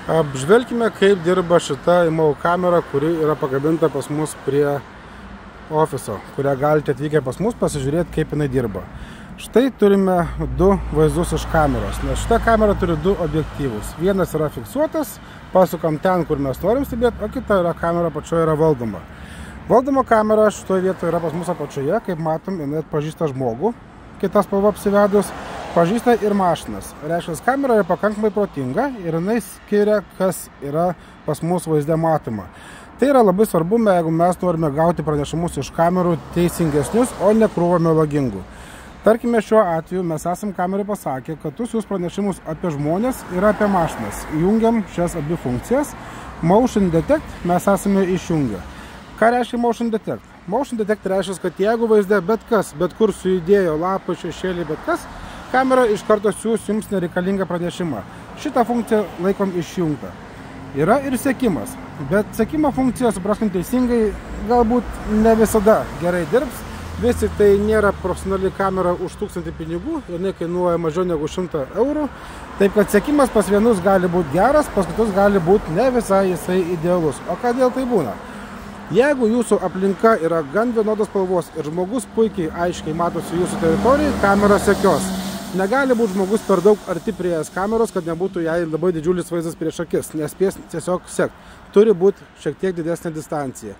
Apžvelkime, kaip dirba šita IMAU kamera, kuri yra pakabinta pas mus prie ofiso, kurią galite atvykę pas mus pasižiūrėti, kaip jinai dirba. Štai turime du vaizdus iš kameros, nes šita kamera turi du objektyvus. Vienas yra fiksuotas, pasukam ten, kur mes norim stebėti, o kita yra kamera pačioje yra valdoma. Valdoma kamera šitoje vietoje yra pas mus apačioje, kaip matom, jinai atpažįsta žmogų, kitas spalva apsivedus, pažįsta ir mašinas. Reiškia, kamera yra pakankamai protinga ir jinai skiria, kas yra pas mus vaizde matoma. Tai yra labai svarbu, jeigu mes norime gauti pranešimus iš kamerų teisingesnius, o ne krūvą melagingų. Tarkime, šiuo atveju mes esam kamerai pasakę, kad tu siūs pranešimus apie žmonės ir apie mašinas. Jungiam šias abi funkcijas. Motion Detect mes esame išjungę. Ką reiškia Motion Detect? Motion Detect reiškia, kad jeigu vaizde bet kas, bet kur sujudėjo lapai, šešėliai, bet kas, kamera iš karto siūs jums nereikalingą pranešimą. Šitą funkciją laikom išjungtą. Yra ir sekimas, bet sekimo funkcija, supraskim teisingai, galbūt ne visada gerai dirbs. Vis tik tai nėra profesionali kamera už 1000 pinigų, jinai kainuoja mažiau negu 100 eurų. Taip kad sekimas pas vienus gali būti geras, pas kitus gali būti ne visai jisai idealus. O kodėl tai būna? Jeigu jūsų aplinka yra gan vienodos spalvos ir žmogus puikiai aiškiai matosi jūsų teritorijai, kamera sekios. Negali būti žmogus per daug arti prieėjęs kameros, kad nebūtų jai labai didžiulis vaizdas prieš akis, nespės tiesiog sekti. Turi būti šiek tiek didesnė distancija.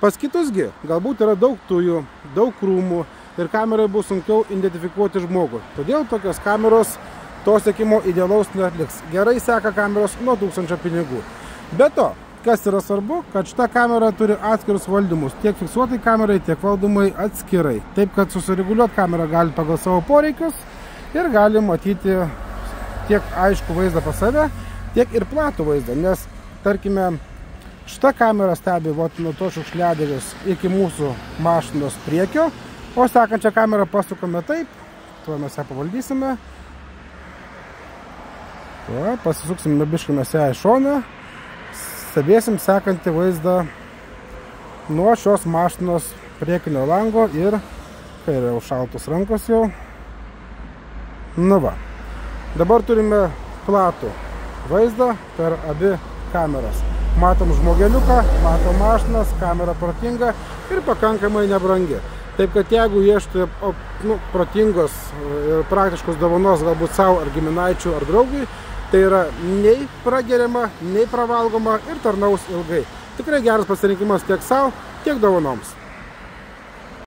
Pas kitusgi galbūt yra daug tujų, daug krūmų ir kamerai bus sunkiau identifikuoti žmogų. Todėl tokios kameros to sekimo idealaus neatliks. Gerai seka kameros nuo 1000 pinigų. Be to, kas yra svarbu, kad šita kamera turi atskirus valdymus, tiek fiksuotai kamerai, tiek valdomai atskirai. Taip, kad susireguliuoti kamerą gali pagal savo poreikius ir gali matyti tiek aišku vaizdą pas save, tiek ir platų vaizdą, nes, tarkime, šita kamera stebi nuo to šiukšliadėžės iki mūsų mašinos priekio, o sekančią kamerą pasukame taip, tuo mes ją pavaldysime, pasisuksime biškį mes ją į šoną, stebėsim sekantį vaizdą nuo šios mašinos priekinio lango ir, kai yra užšaltos rankos jau, nu va. Dabar turime platų vaizdą per abi kameras. Matom žmogeliuką, matom mašinas, kamera protinga ir pakankamai nebrangi. Taip kad jeigu ieškote protingos ir praktiškos dovanos galbūt savo ar giminaičių ar draugui, tai yra nei prageriama, nei pravalgoma ir tarnaus ilgai. Tikrai geras pasirinkimas tiek savo, tiek dovanoms.